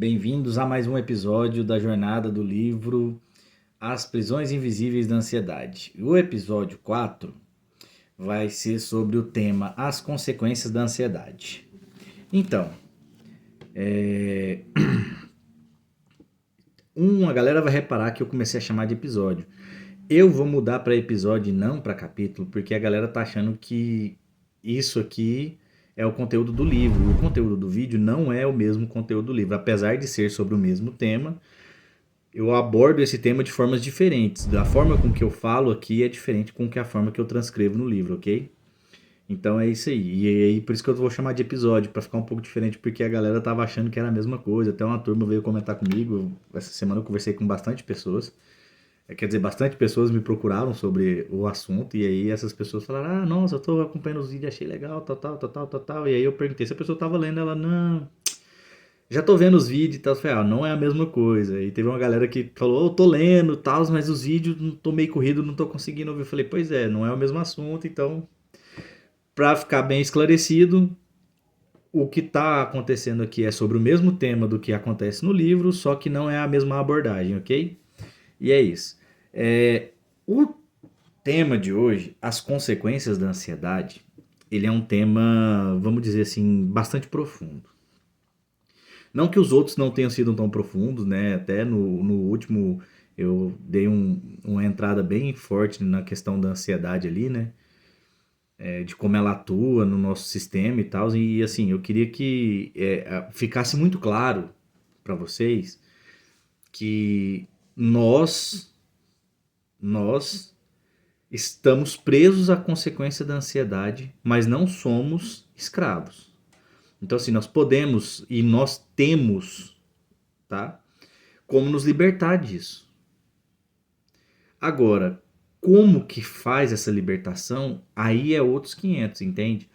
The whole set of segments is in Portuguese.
Bem-vindos a mais um episódio da jornada do livro As Prisões Invisíveis da Ansiedade. O episódio 4 vai ser sobre o tema As Consequências da Ansiedade. Então, a galera vai reparar que eu comecei a chamar de episódio. Eu vou mudar para episódio e não para capítulo, porque a galera tá achando que isso aqui é o conteúdo do livro. O conteúdo do vídeo não é o mesmo conteúdo do livro, apesar de ser sobre o mesmo tema. Eu abordo esse tema de formas diferentes. Da forma com que eu falo aqui é diferente com que a forma que eu transcrevo no livro, ok? Então é isso aí. E aí, por isso que eu vou chamar de episódio, pra ficar um pouco diferente, porque a galera tava achando que era a mesma coisa. Até uma turma veio comentar comigo. Essa semana eu conversei com bastante pessoas. Quer dizer, bastante pessoas me procuraram sobre o assunto. E aí essas pessoas falaram: Ah, nossa, eu tô acompanhando os vídeos, achei legal, tal, tal, tal, tal, tal, tal. E aí eu perguntei se a pessoa tava lendo, ela, não. Já tô vendo os vídeos e tal, falei, não é a mesma coisa. E teve uma galera que falou, eu tô lendo e tal, mas os vídeos não tô meio corrido, não tô conseguindo ouvir. Eu falei, pois é, não é o mesmo assunto, então, pra ficar bem esclarecido, o que tá acontecendo aqui é sobre o mesmo tema do que acontece no livro, só que não é a mesma abordagem, ok? E é isso. O tema de hoje, as consequências da ansiedade, ele é um tema, vamos dizer assim, bastante profundo. Não que os outros não tenham sido tão profundos, né? Até no último eu dei uma entrada bem forte na questão da ansiedade ali, né? De como ela atua no nosso sistema e tal. E assim, eu queria que ficasse muito claro para vocês que nós estamos presos à consequência da ansiedade, mas não somos escravos. Então assim, nós podemos e nós temos, tá? Como nos libertar disso. Agora, como que faz essa libertação? Aí é outros 500, entende?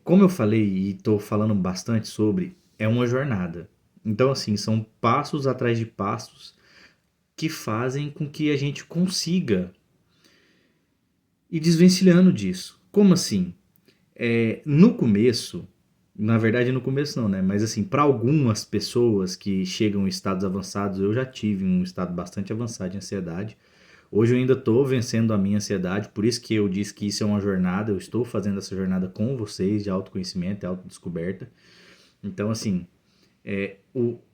Como eu falei e estou falando bastante sobre, é uma jornada. Então, assim, são passos atrás de passos que fazem com que a gente consiga ir desvencilhando disso. Como assim? No começo, na verdade no começo não, né? Mas assim, para algumas pessoas que chegam em estados avançados, eu já tive um estado bastante avançado de ansiedade. Hoje eu ainda estou vencendo a minha ansiedade, por isso que eu disse que isso é uma jornada, eu estou fazendo essa jornada com vocês de autoconhecimento e autodescoberta. Então, assim,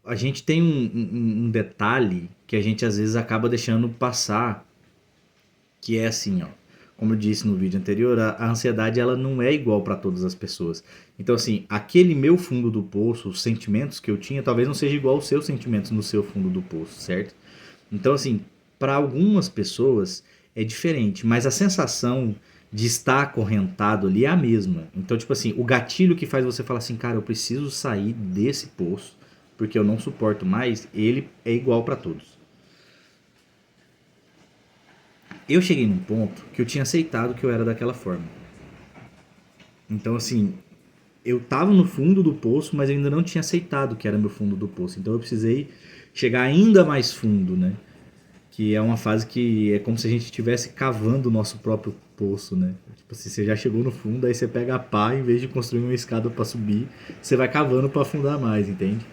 a gente tem um detalhe que a gente às vezes acaba deixando passar, que é assim, ó. Como eu disse no vídeo anterior, a ansiedade ela não é igual para todas as pessoas. Então, assim, aquele meu fundo do poço, os sentimentos que eu tinha, talvez não seja igual aos seus sentimentos no seu fundo do poço, certo? Então, assim, para algumas pessoas é diferente, mas a sensação de estar acorrentado ali é a mesma. Então, tipo assim, o gatilho que faz você falar assim, cara, eu preciso sair desse poço, porque eu não suporto mais, ele é igual para todos. Eu cheguei num ponto que eu tinha aceitado que eu era daquela forma. Então, assim, eu tava no fundo do poço, mas eu ainda não tinha aceitado que era meu fundo do poço. Então eu precisei chegar ainda mais fundo, né? Que é uma fase que é como se a gente estivesse cavando o nosso próprio poço, né? Tipo assim, você já chegou no fundo, aí você pega a pá, em vez de construir uma escada para subir, você vai cavando para afundar mais, entende?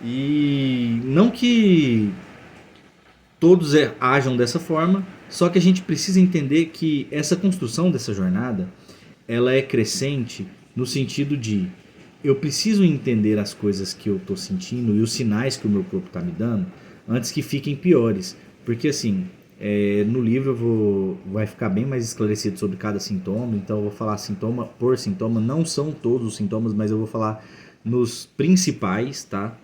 E não que todos ajam dessa forma, só que a gente precisa entender que essa construção dessa jornada, ela é crescente no sentido de eu preciso entender as coisas que eu estou sentindo e os sinais que o meu corpo está me dando antes que fiquem piores. Porque assim, no livro vai ficar bem mais esclarecido sobre cada sintoma, então eu vou falar sintoma por sintoma, não são todos os sintomas, mas eu vou falar nos principais, tá?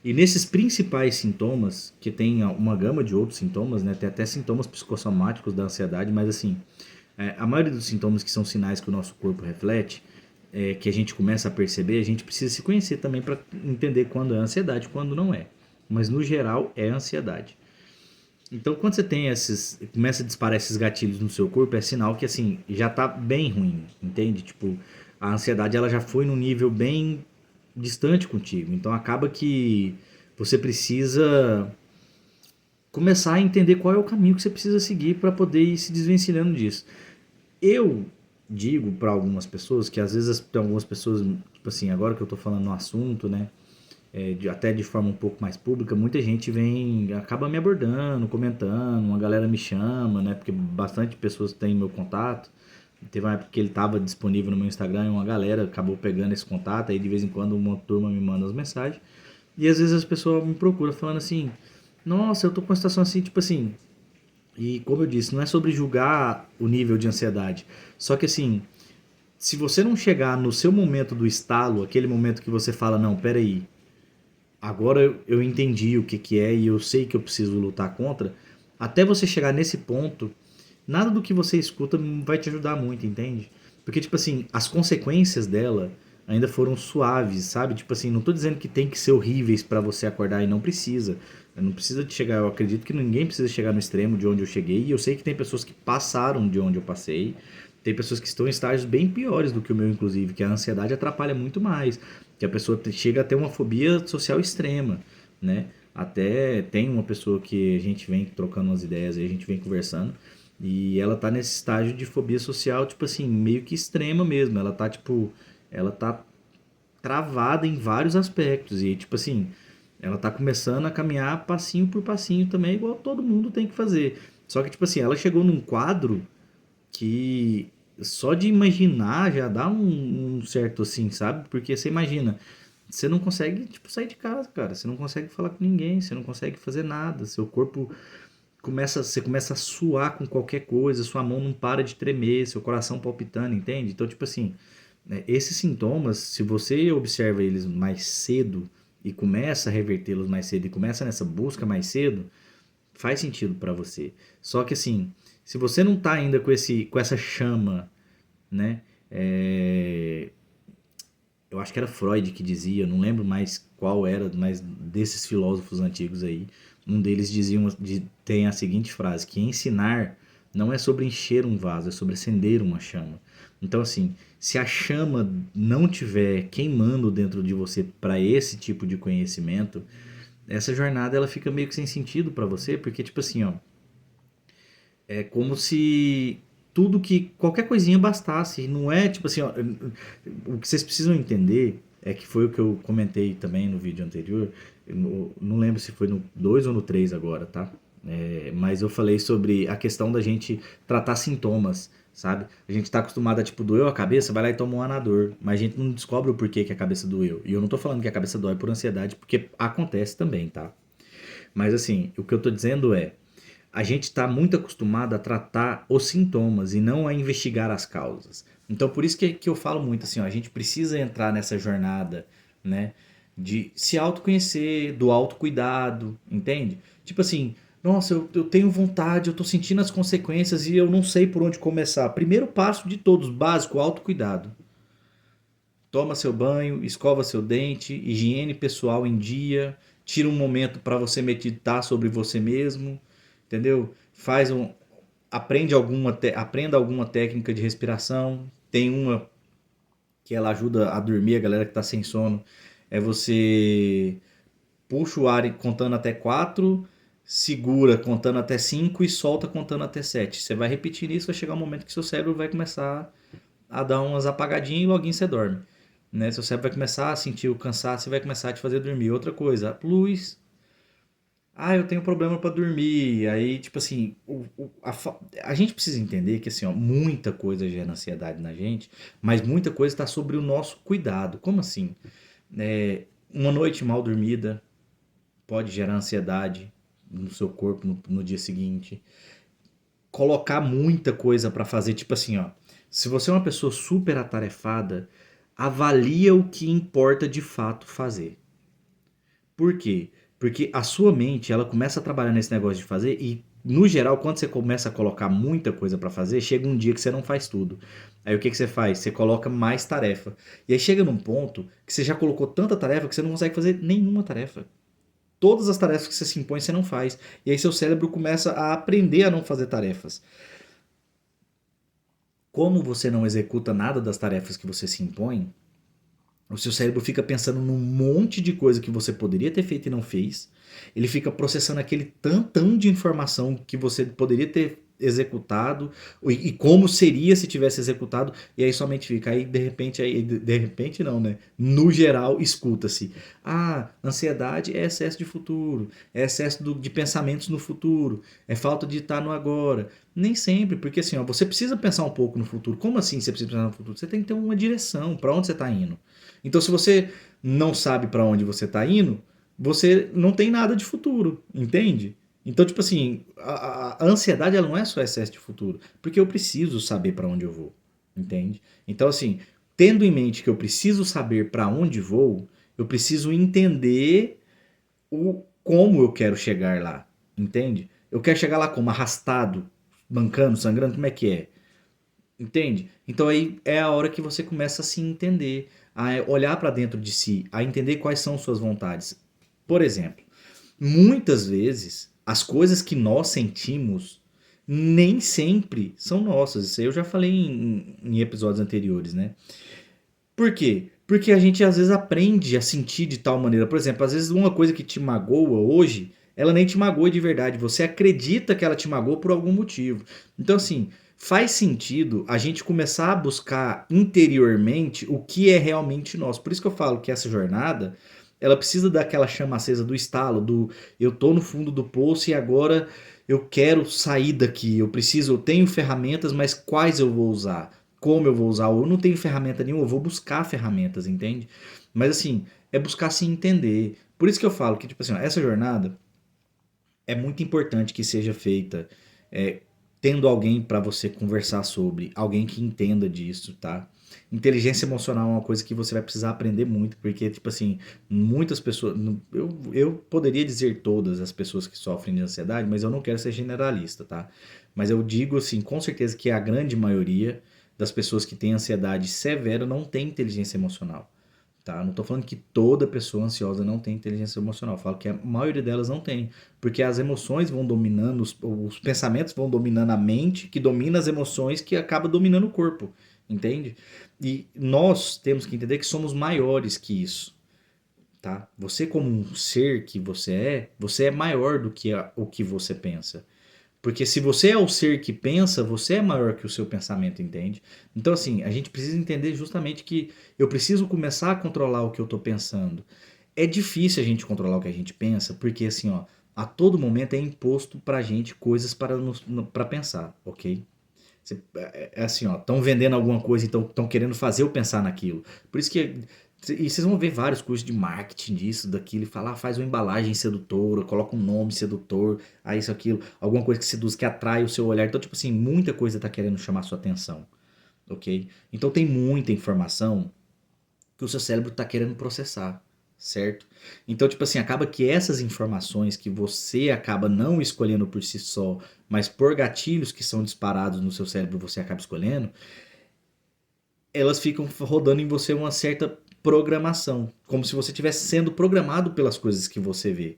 E nesses principais sintomas, que tem uma gama de outros sintomas, né? Tem até sintomas psicossomáticos da ansiedade, mas assim, a maioria dos sintomas que são sinais que o nosso corpo reflete, que a gente começa a perceber, a gente precisa se conhecer também para entender quando é ansiedade e quando não é. Mas no geral é ansiedade. Então quando você tem começa a disparar esses gatilhos no seu corpo, é sinal que assim, já tá bem ruim, entende? Tipo, a ansiedade ela já foi num nível bem distante contigo. Então acaba que você precisa começar a entender qual é o caminho que você precisa seguir para poder ir se desvencilhando disso. Eu digo para algumas pessoas que às vezes tem algumas pessoas, tipo assim, agora que eu tô falando no assunto, né? até de forma um pouco mais pública, muita gente acaba me abordando, comentando, uma galera me chama, né? Porque bastante pessoas têm meu contato. Teve uma época que ele estava disponível no meu Instagram e uma galera acabou pegando esse contato, aí de vez em quando uma turma me manda as mensagens. E às vezes as pessoas me procuram falando assim, nossa, eu tô com uma situação assim, tipo assim, e como eu disse, não é sobre julgar o nível de ansiedade. Só que assim, se você não chegar no seu momento do estalo, aquele momento que você fala, não, peraí, agora eu entendi o que que é e eu sei que eu preciso lutar contra, até você chegar nesse ponto, nada do que você escuta vai te ajudar muito, entende? Porque, tipo assim, as consequências dela ainda foram suaves, sabe? Tipo assim, não tô dizendo que tem que ser horríveis pra você acordar e não precisa. Não precisa de chegar, eu acredito que ninguém precisa chegar no extremo de onde eu cheguei, e eu sei que tem pessoas que passaram de onde eu passei, tem pessoas que estão em estágios bem piores do que o meu, inclusive, que a ansiedade atrapalha muito mais, que a pessoa chega a ter uma fobia social extrema, né? Até tem uma pessoa que a gente vem trocando umas ideias e a gente vem conversando, e ela tá nesse estágio de fobia social, tipo assim, meio que extrema mesmo. Ela tá, tipo, ela tá travada em vários aspectos. E, tipo assim, ela tá começando a caminhar passinho por passinho também, igual todo mundo tem que fazer. Só que, tipo assim, ela chegou num quadro que só de imaginar já dá um certo assim, sabe? Porque você imagina, você não consegue, tipo, sair de casa, cara. Você não consegue falar com ninguém, você não consegue fazer nada. Seu corpo você começa a suar com qualquer coisa, sua mão não para de tremer, seu coração palpitando, entende? Então, tipo assim, né, esses sintomas, se você observa eles mais cedo e começa a revertê-los mais cedo e começa nessa busca mais cedo, faz sentido pra você. Só que assim, se você não tá ainda com essa chama, né? é, eu acho que era Freud que dizia, não lembro mais qual era, mas desses filósofos antigos aí, um deles dizia, tem a seguinte frase, que ensinar não é sobre encher um vaso, é sobre acender uma chama. Então assim, se a chama não tiver queimando dentro de você para esse tipo de conhecimento, essa jornada ela fica meio que sem sentido para você, porque tipo assim, ó, é como se tudo que qualquer coisinha bastasse. Não é tipo assim, ó, o que vocês precisam entender é que foi o que eu comentei também no vídeo anterior. Eu não lembro se foi no 2 ou no 3 agora, tá? Mas eu falei sobre a questão da gente tratar sintomas, sabe? A gente tá acostumado a, tipo, doeu a cabeça, vai lá e toma um Anador. Mas a gente não descobre o porquê que a cabeça doeu. E eu não tô falando que a cabeça dói por ansiedade, porque acontece também, tá? Mas assim, o que eu tô dizendo é, a gente está muito acostumado a tratar os sintomas e não a investigar as causas. Então, por isso que eu falo muito assim, ó, a gente precisa entrar nessa jornada, né, de se autoconhecer, do autocuidado, entende? Tipo assim, nossa, eu tenho vontade, eu tô sentindo as consequências e eu não sei por onde começar. Primeiro passo de todos, básico, autocuidado. Toma seu banho, escova seu dente, higiene pessoal em dia, tira um momento para você meditar sobre você mesmo, entendeu? Aprenda alguma técnica de respiração. Tem uma que ela ajuda a dormir a galera que tá sem sono. É você puxa o ar contando até 4, segura contando até 5 e solta contando até 7. Você vai repetir isso, vai chegar um momento que seu cérebro vai começar a dar umas apagadinhas e logo você dorme. Né? Seu cérebro vai começar a sentir o cansaço e vai começar a te fazer dormir. Outra coisa, luz. Ah, eu tenho problema pra dormir. Aí, tipo assim, a gente precisa entender que assim, ó, muita coisa gera ansiedade na gente, mas muita coisa está sobre o nosso cuidado. Como assim? Uma noite mal dormida pode gerar ansiedade no seu corpo no dia seguinte. Colocar muita coisa pra fazer, tipo assim, ó. Se você é uma pessoa super atarefada, avalia o que importa de fato fazer. Por quê? Porque a sua mente, ela começa a trabalhar nesse negócio de fazer e, no geral, quando você começa a colocar muita coisa pra fazer, chega um dia que você não faz tudo. Aí o que que você faz? Você coloca mais tarefa. E aí chega num ponto que você já colocou tanta tarefa que você não consegue fazer nenhuma tarefa. Todas as tarefas que você se impõe, você não faz. E aí seu cérebro começa a aprender a não fazer tarefas. Como você não executa nada das tarefas que você se impõe, o seu cérebro fica pensando num monte de coisa que você poderia ter feito e não fez. Ele fica processando aquele tantão de informação que você poderia ter executado e como seria se tivesse executado, e aí somente fica. Aí de repente não, né? No geral, escuta-se. Ah, ansiedade é excesso de futuro, é excesso de pensamentos no futuro, é falta de estar no agora. Nem sempre, porque assim, ó, você precisa pensar um pouco no futuro. Como assim você precisa pensar no futuro? Você tem que ter uma direção, para onde você está indo. Então, se você não sabe para onde você está indo, você não tem nada de futuro, entende? Então, tipo assim, a ansiedade ela não é só excesso de futuro, porque eu preciso saber para onde eu vou, entende? Então, assim, tendo em mente que eu preciso saber para onde vou, eu preciso entender o como eu quero chegar lá, entende? Eu quero chegar lá como arrastado, mancando, sangrando, como é que é? Entende? Então aí é a hora que você começa a se entender, a olhar para dentro de si, a entender quais são suas vontades. Por exemplo, muitas vezes as coisas que nós sentimos nem sempre são nossas. Isso aí eu já falei em episódios anteriores, né? Por quê? Porque a gente às vezes aprende a sentir de tal maneira. Por exemplo, às vezes uma coisa que te magoa hoje, ela nem te magoa de verdade. Você acredita que ela te magoou por algum motivo. Então, assim, faz sentido a gente começar a buscar interiormente o que é realmente nosso. Por isso que eu falo que essa jornada, ela precisa daquela chama acesa do estalo, do eu tô no fundo do poço e agora eu quero sair daqui. Eu tenho ferramentas, mas quais eu vou usar? Como eu vou usar, ou eu não tenho ferramenta nenhuma, eu vou buscar ferramentas, entende? Mas assim, é buscar se entender. Por isso que eu falo que, tipo assim, ó, essa jornada é muito importante que seja feita é, tendo alguém para você conversar sobre, alguém que entenda disso, tá? Inteligência emocional é uma coisa que você vai precisar aprender muito, porque, tipo assim, muitas pessoas. Eu poderia dizer todas as pessoas que sofrem de ansiedade, mas eu não quero ser generalista, tá? Mas eu digo, assim, com certeza que a grande maioria das pessoas que têm ansiedade severa não tem inteligência emocional. Tá? Não estou falando que toda pessoa ansiosa não tem inteligência emocional. Eu falo que a maioria delas não tem. Porque as emoções vão dominando, os pensamentos vão dominando a mente, que domina as emoções, que acaba dominando o corpo. Entende? E nós temos que entender que somos maiores que isso. Tá? Você, como um ser que você é maior do que o que você pensa. Porque se você é o ser que pensa, você é maior que o seu pensamento, entende? Então, assim, a gente precisa entender justamente que eu preciso começar a controlar o que eu tô pensando. É difícil a gente controlar o que a gente pensa, porque, assim, ó, a todo momento é imposto pra gente coisas para pensar, ok? É assim, ó, estão vendendo alguma coisa, então estão querendo fazer eu pensar naquilo. Por isso que. E vocês vão ver vários cursos de marketing disso, daquilo, e falar, ah, faz uma embalagem sedutora, coloca um nome sedutor, aí isso, aquilo, alguma coisa que seduz, que atrai o seu olhar. Então, tipo assim, muita coisa tá querendo chamar sua atenção, ok? Então tem muita informação que o seu cérebro está querendo processar, certo? Então, tipo assim, acaba que essas informações que você acaba não escolhendo por si só, mas por gatilhos que são disparados no seu cérebro você acaba escolhendo, elas ficam rodando em você uma certa programação, como se você estivesse sendo programado pelas coisas que você vê.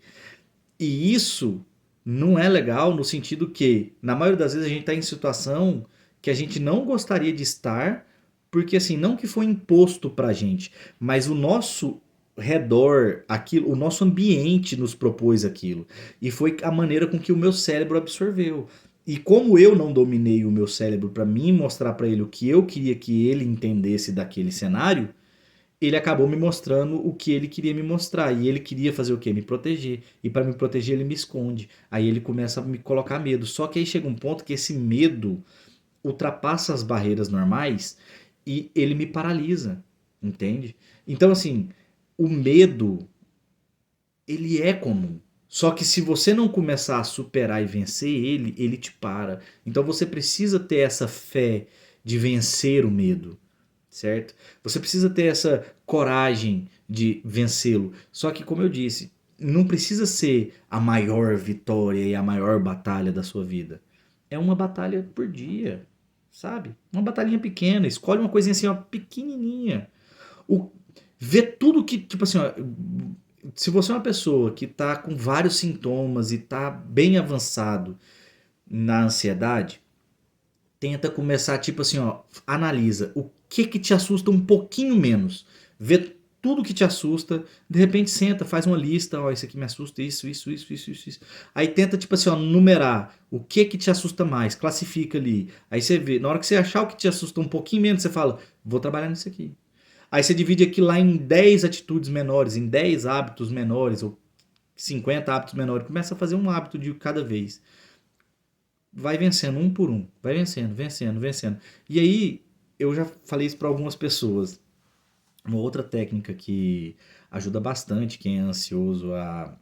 E isso não é legal no sentido que, na maioria das vezes, a gente está em situação que a gente não gostaria de estar, porque assim, não que foi imposto pra gente, mas o nosso redor, aquilo, o nosso ambiente nos propôs aquilo. E foi a maneira com que o meu cérebro absorveu. E como eu não dominei o meu cérebro para mim mostrar para ele o que eu queria que ele entendesse daquele cenário, ele acabou me mostrando o que ele queria me mostrar. E ele queria fazer o quê? Me proteger. E para me proteger, ele me esconde. Aí ele começa a me colocar medo. Só que aí chega um ponto que esse medo ultrapassa as barreiras normais e ele me paralisa. Entende? Então, assim, o medo, ele é comum. Só que se você não começar a superar e vencer ele, ele te para. Então você precisa ter essa fé de vencer o medo, certo? Você precisa ter essa coragem de vencê-lo. Só que, como eu disse, não precisa ser a maior vitória e a maior batalha da sua vida. É uma batalha por dia, sabe? Uma batalhinha pequena. Escolhe uma coisinha assim, ó, pequenininha. O, vê tudo que, tipo assim, ó, se você é uma pessoa que tá com vários sintomas e tá bem avançado na ansiedade, tenta começar, tipo assim, ó, analisa o que que te assusta um pouquinho menos. Vê tudo que te assusta, de repente senta, faz uma lista, ó, isso aqui me assusta, isso. Aí tenta, tipo assim, ó, numerar o que te assusta mais, classifica ali. Aí você vê, na hora que você achar o que te assusta um pouquinho menos, você fala, vou trabalhar nisso aqui. Aí você divide aquilo lá em 10 atitudes menores, em 10 hábitos menores, ou 50 hábitos menores. Começa a fazer um hábito de cada vez. Vai vencendo um por um. Vai vencendo. E aí, eu já falei isso para algumas pessoas. Uma outra técnica que ajuda bastante quem é ansioso a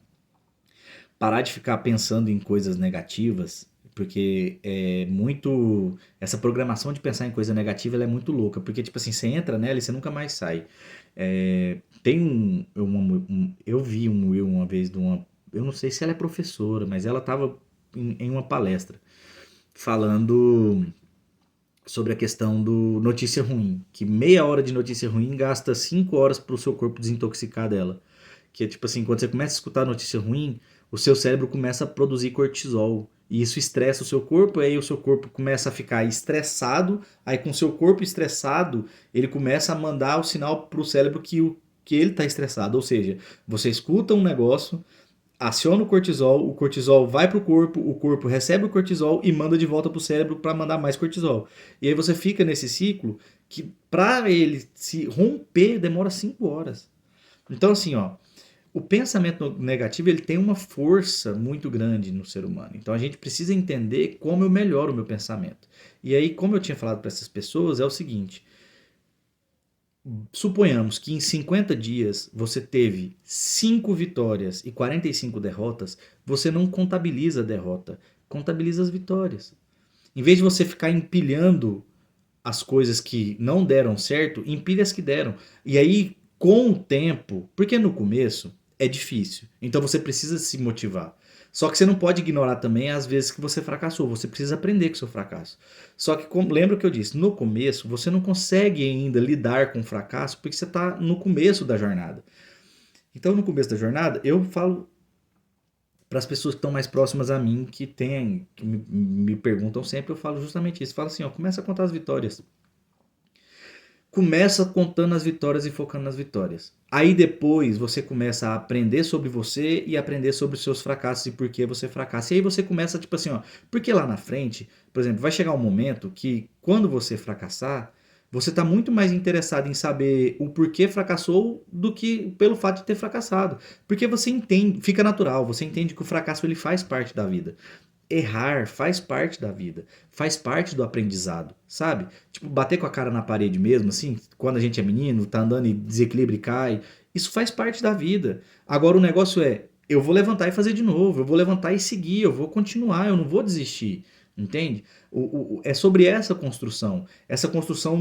parar de ficar pensando em coisas negativas, porque é muito. Essa programação de pensar em coisa negativa ela é muito louca, porque, tipo assim, você entra nela e você nunca mais sai. Tem eu vi um Will uma vez de uma. Eu não sei se ela é professora, mas ela estava em uma palestra falando sobre a questão do notícia ruim, que meia hora de notícia ruim gasta 5 horas para o seu corpo desintoxicar dela. Que é tipo assim, quando você começa a escutar notícia ruim, o seu cérebro começa a produzir cortisol. E isso estressa o seu corpo, aí o seu corpo começa a ficar estressado, aí com o seu corpo estressado, ele começa a mandar o sinal para o cérebro que ele está estressado. Ou seja, você escuta um negócio, aciona o cortisol vai para o corpo recebe o cortisol e manda de volta para o cérebro para mandar mais cortisol. E aí você fica nesse ciclo que para ele se romper demora 5 horas. Então assim, ó, o pensamento negativo ele tem uma força muito grande no ser humano. Então a gente precisa entender como eu melhoro o meu pensamento. E aí, como eu tinha falado para essas pessoas, é o seguinte: suponhamos que em 50 dias você teve 5 vitórias e 45 derrotas, você não contabiliza a derrota, contabiliza as vitórias. Em vez de você ficar empilhando as coisas que não deram certo, empilha as que deram. E aí, com o tempo, porque no começo é difícil, então você precisa se motivar. Só que você não pode ignorar também as vezes que você fracassou, você precisa aprender com o seu fracasso. Só que, lembra o que eu disse, no começo você não consegue ainda lidar com o fracasso porque você está no começo da jornada. Então, no começo da jornada, eu falo para as pessoas que estão mais próximas a mim, que me perguntam sempre, eu falo justamente isso. Eu falo assim, ó, começa a contar as vitórias. Começa contando as vitórias e focando nas vitórias. Aí depois você começa a aprender sobre você e aprender sobre os seus fracassos e por que você fracassa. E aí você começa, tipo assim, ó, porque lá na frente, por exemplo, vai chegar um momento que quando você fracassar, você está muito mais interessado em saber o porquê fracassou do que pelo fato de ter fracassado. Porque você entende, fica natural, você entende que o fracasso ele faz parte da vida. Errar faz parte da vida, faz parte do aprendizado, sabe? Tipo, bater com a cara na parede mesmo, assim, quando a gente é menino, tá andando e desequilibra e cai, isso faz parte da vida. Agora o negócio é, eu vou levantar e fazer de novo, eu vou levantar e seguir, eu vou continuar, eu não vou desistir, entende? É sobre essa construção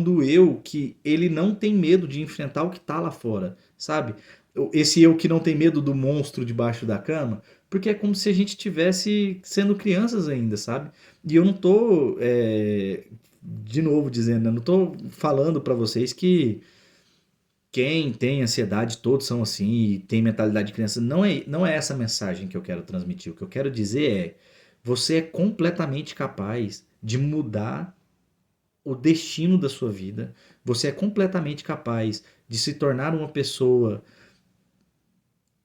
do eu que ele não tem medo de enfrentar o que tá lá fora, sabe? Esse eu que não tem medo do monstro debaixo da cama, porque é como se a gente tivesse sendo crianças ainda, sabe? E eu não tô, de novo dizendo, eu não tô falando pra vocês que quem tem ansiedade, todos são assim e tem mentalidade de criança. Não é essa mensagem que eu quero transmitir. O que eu quero dizer é, você é completamente capaz de mudar o destino da sua vida. Você é completamente capaz de se tornar uma pessoa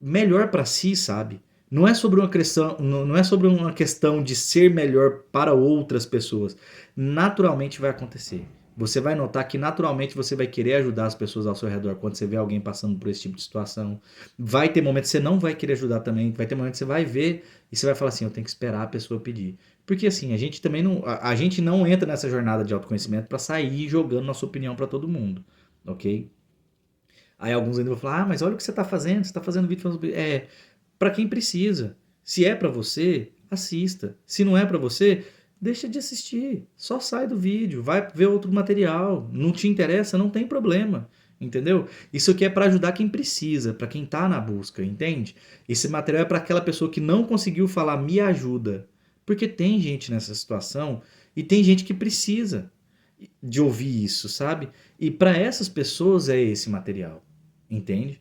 melhor para si, sabe? Não é sobre uma questão de ser melhor para outras pessoas. Naturalmente vai acontecer. Você vai notar que naturalmente você vai querer ajudar as pessoas ao seu redor quando você vê alguém passando por esse tipo de situação. Vai ter momentos que você não vai querer ajudar também, vai ter momentos que você vai ver e você vai falar assim, eu tenho que esperar a pessoa pedir. Porque assim, a gente também não, a gente não entra nessa jornada de autoconhecimento para sair jogando nossa opinião para todo mundo, ok? Aí alguns ainda vão falar, ah, mas olha o que você está fazendo vídeo falando sobre... para quem precisa. Se é para você, assista. Se não é para você, deixa de assistir. Só sai do vídeo, vai ver outro material. Não te interessa, não tem problema. Entendeu? Isso aqui é para ajudar quem precisa, para quem tá na busca, entende? Esse material é para aquela pessoa que não conseguiu falar me ajuda. Porque tem gente nessa situação e tem gente que precisa de ouvir isso, sabe? E para essas pessoas é esse material, entende?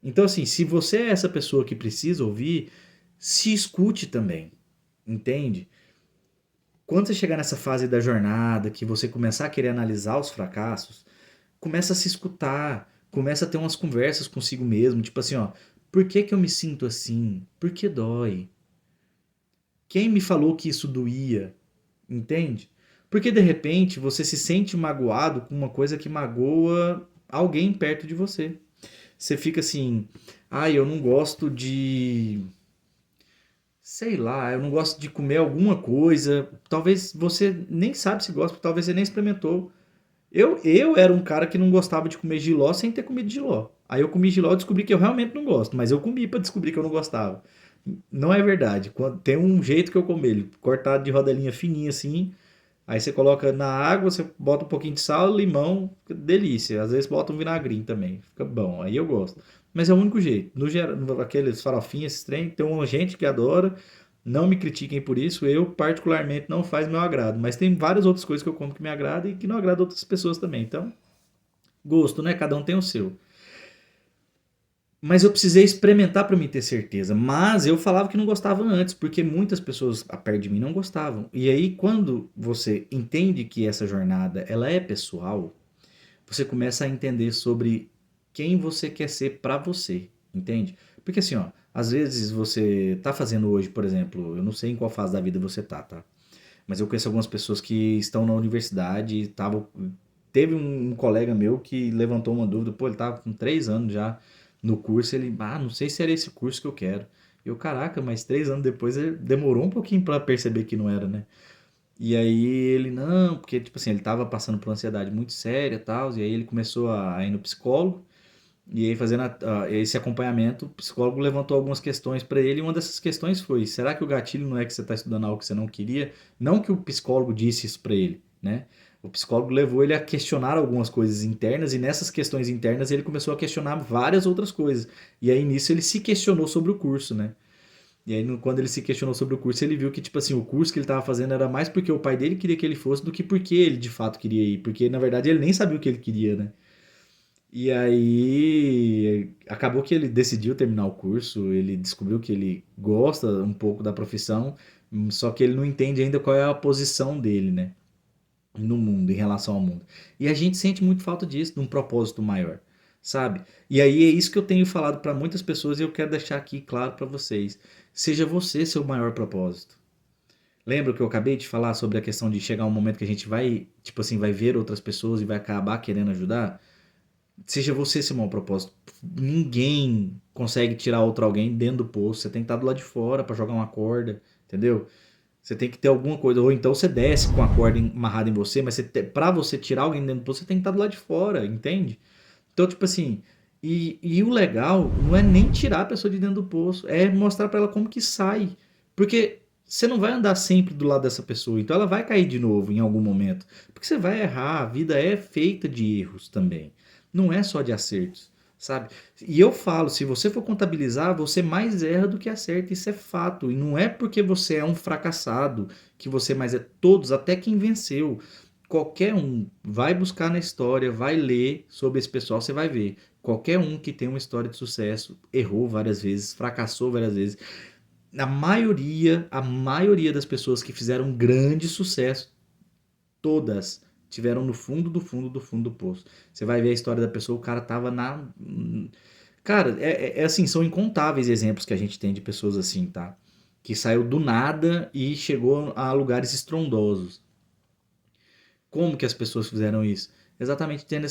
Então, assim, se você é essa pessoa que precisa ouvir, se escute também, entende? Quando você chegar nessa fase da jornada, que você começar a querer analisar os fracassos, começa a se escutar. Começa a ter umas conversas consigo mesmo, tipo assim, ó, por que que eu me sinto assim? Por que dói? Quem me falou que isso doía? Entende? Porque de repente você se sente magoado com uma coisa que magoa alguém perto de você. Você fica assim, ah, eu não gosto de, sei lá, eu não gosto de comer alguma coisa. Talvez você nem sabe se gosta, talvez você nem experimentou. Eu era um cara que não gostava de comer jiló sem ter comido jiló. Aí eu comi jiló e descobri que eu realmente não gosto, mas eu comi pra descobrir que eu não gostava. Não é verdade. Tem um jeito que eu como ele, cortado de rodelinha fininha assim. Aí você coloca na água, você bota um pouquinho de sal, limão, fica delícia. Às vezes bota um vinagrinho também, fica bom. Aí eu gosto. Mas é o único jeito. No geral, aqueles farofinhos, esses trem, tem uma gente que adora. Não me critiquem por isso. Eu, particularmente, não faz meu agrado. Mas tem várias outras coisas que eu como que me agrada e que não agrada outras pessoas também. Então, gosto, né? Cada um tem o seu. Mas eu precisei experimentar para me ter certeza. Mas eu falava que não gostava antes, porque muitas pessoas perto de mim não gostavam. E aí, quando você entende que essa jornada ela é pessoal, você começa a entender sobre quem você quer ser para você, entende? Porque assim, ó, às vezes você tá fazendo hoje, por exemplo, eu não sei em qual fase da vida você tá? Mas eu conheço algumas pessoas que estão na universidade, teve um colega meu que levantou uma dúvida, pô, ele tava com 3 anos já no curso, ele, não sei se era esse curso que eu quero. Eu, caraca, mas 3 anos depois ele demorou um pouquinho para perceber que não era, né? E aí ele, não, porque, tipo assim, ele tava passando por uma ansiedade muito séria e tal, e aí ele começou a ir no psicólogo, e aí fazendo esse acompanhamento, o psicólogo levantou algumas questões para ele, e uma dessas questões foi, será que o gatilho não é que você está estudando algo que você não queria? Não que o psicólogo disse isso para ele, né? O psicólogo levou ele a questionar algumas coisas internas, e nessas questões internas ele começou a questionar várias outras coisas. E aí nisso ele se questionou sobre o curso, né? E aí, quando ele se questionou sobre o curso, ele viu que, tipo assim, o curso que ele estava fazendo era mais porque o pai dele queria que ele fosse do que porque ele de fato queria ir. Porque, na verdade, ele nem sabia o que ele queria, né? E aí, acabou que ele decidiu terminar o curso, ele descobriu que ele gosta um pouco da profissão, só que ele não entende ainda qual é a posição dele, né? No mundo, em relação ao mundo. E a gente sente muito falta disso, de um propósito maior, sabe? E aí é isso que eu tenho falado para muitas pessoas e eu quero deixar aqui claro para vocês. Seja você seu maior propósito. Lembra que eu acabei de falar sobre a questão de chegar um momento que a gente vai, tipo assim, vai ver outras pessoas e vai acabar querendo ajudar? Seja você seu maior propósito. Ninguém consegue tirar outro alguém dentro do poço. Você tem que estar do lado de fora para jogar uma corda, entendeu? Você tem que ter alguma coisa. Ou então você desce com a corda amarrada em você, mas pra você tirar alguém dentro do poço, você tem que estar do lado de fora, entende? Então, tipo assim. E o legal não é nem tirar a pessoa de dentro do poço, é mostrar pra ela como que sai. Porque você não vai andar sempre do lado dessa pessoa, então ela vai cair de novo em algum momento. Porque você vai errar, a vida é feita de erros também. Não é só de acertos, sabe? E eu falo, se você for contabilizar, você mais erra do que acerta, isso é fato. E não é porque você é um fracassado que você mais é. Todos, até quem venceu. Qualquer um vai buscar na história, vai ler sobre esse pessoal, você vai ver. Qualquer um que tem uma história de sucesso errou várias vezes, fracassou várias vezes. A maioria das pessoas que fizeram grande sucesso, todas tiveram no fundo do fundo do fundo do poço. Você vai ver a história da pessoa, o cara tava na. Cara, é assim, são incontáveis exemplos que a gente tem de pessoas assim, tá? Que saiu do nada e chegou a lugares estrondosos. Como que as pessoas fizeram isso? Exatamente tendo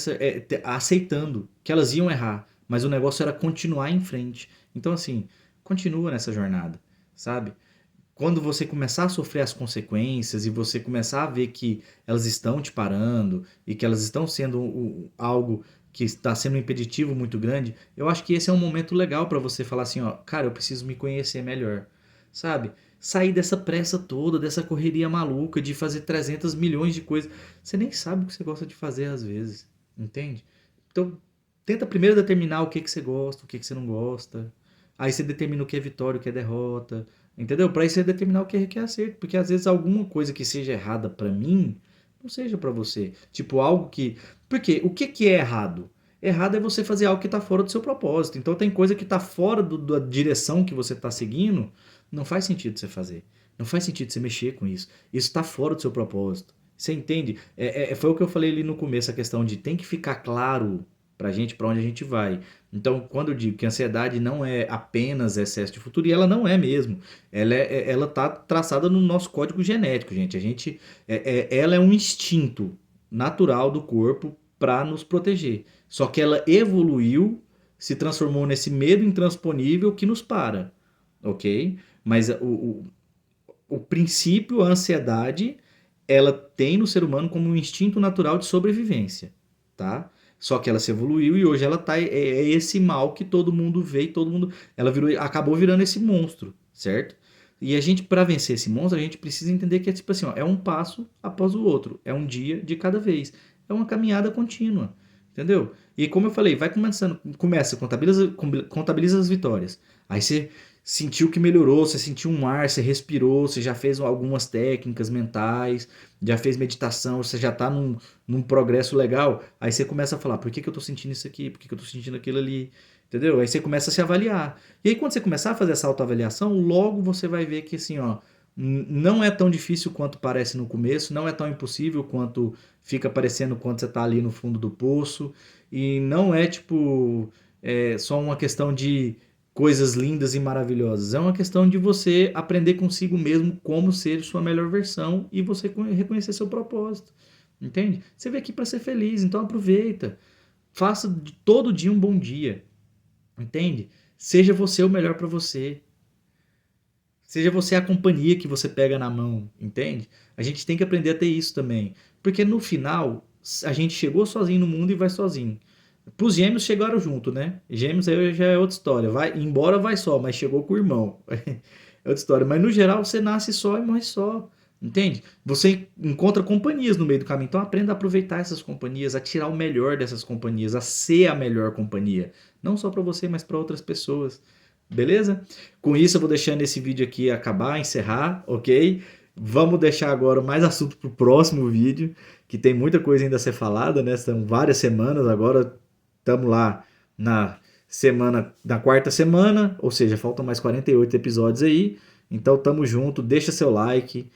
aceitando que elas iam errar, mas o negócio era continuar em frente. Então, assim, continua nessa jornada, sabe? Quando você começar a sofrer as consequências e você começar a ver que elas estão te parando e que elas estão sendo algo que está sendo um impeditivo muito grande, eu acho que esse é um momento legal para você falar assim, ó, cara, eu preciso me conhecer melhor, sabe? Sair dessa pressa toda, dessa correria maluca de fazer 300 milhões de coisas. Você nem sabe o que você gosta de fazer às vezes, entende? Então, tenta primeiro determinar o que que você gosta, o que que você não gosta. Aí você determina o que é vitória, o que é derrota. Entendeu? Para isso você determinar o que é acerto. Porque às vezes alguma coisa que seja errada para mim, não seja para você. Tipo, algo que. Porque o que, que é errado? Errado é você fazer algo que está fora do seu propósito. Então tem coisa que está fora da direção que você está seguindo, não faz sentido você fazer. Não faz sentido você mexer com isso. Isso está fora do seu propósito. Você entende? Foi o que eu falei ali no começo, a questão de tem que ficar claro pra gente, pra onde a gente vai. Então, quando eu digo que a ansiedade não é apenas excesso de futuro, e ela não é mesmo. Ela tá traçada no nosso código genético, gente. Ela é um instinto natural do corpo para nos proteger. Só que ela evoluiu, se transformou nesse medo intransponível que nos para, ok? Mas o princípio, a ansiedade, ela tem no ser humano como um instinto natural de sobrevivência, tá? Só que ela se evoluiu e hoje ela tá é esse mal que todo mundo vê e todo mundo, ela virou, acabou virando esse monstro, certo? E a gente, para vencer esse monstro, a gente precisa entender que é tipo assim, ó, é um passo após o outro, é um dia de cada vez, é uma caminhada contínua, entendeu? E como eu falei, vai começando, começa, contabiliza as vitórias. Aí você sentiu que melhorou, você sentiu um ar, você respirou, você já fez algumas técnicas mentais, já fez meditação, você já está num progresso legal. Aí você começa a falar, por que eu estou sentindo isso aqui? Por que eu estou sentindo aquilo ali? Entendeu? Aí você começa a se avaliar. E aí quando você começar a fazer essa autoavaliação, logo você vai ver que assim, ó, não é tão difícil quanto parece no começo, não é tão impossível quanto fica parecendo quando você está ali no fundo do poço, e não é tipo só uma questão de coisas lindas e maravilhosas. É uma questão de você aprender consigo mesmo como ser sua melhor versão e você reconhecer seu propósito. Entende? Você veio aqui para ser feliz, então aproveita. Faça de todo dia um bom dia. Entende? Seja você o melhor para você. Seja você a companhia que você pega na mão, entende? A gente tem que aprender a ter isso também. Porque no final, a gente chegou sozinho no mundo e vai sozinho. Pros gêmeos chegaram junto, né? Gêmeos aí já é outra história. Vai, embora vai só, mas chegou com o irmão. É outra história. Mas no geral você nasce só e morre só. Entende? Você encontra companhias no meio do caminho. Então aprenda a aproveitar essas companhias, a tirar o melhor dessas companhias, a ser a melhor companhia. Não só para você, mas para outras pessoas. Beleza? Com isso eu vou deixando esse vídeo aqui acabar, encerrar, ok? Vamos deixar agora mais assunto para o próximo vídeo, que tem muita coisa ainda a ser falada, né? São várias semanas, agora estamos lá na quarta semana, ou seja, faltam mais 48 episódios aí. Então tamo junto, deixa seu like,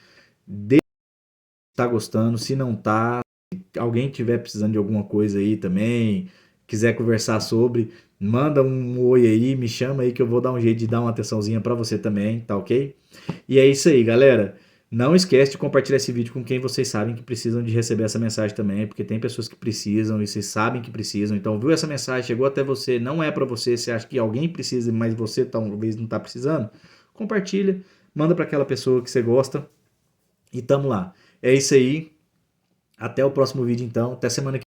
deixa se tá gostando, se não tá, se alguém tiver precisando de alguma coisa aí também, quiser conversar sobre, manda um oi aí, me chama aí que eu vou dar um jeito de dar uma atençãozinha pra você também, tá ok? E é isso aí, galera. Não esquece de compartilhar esse vídeo com quem vocês sabem que precisam de receber essa mensagem também, porque tem pessoas que precisam e vocês sabem que precisam. Então, viu essa mensagem, chegou até você, não é pra você, você acha que alguém precisa, mas você talvez não tá precisando? Compartilha, manda pra aquela pessoa que você gosta e tamo lá. É isso aí. Até o próximo vídeo então. Até semana que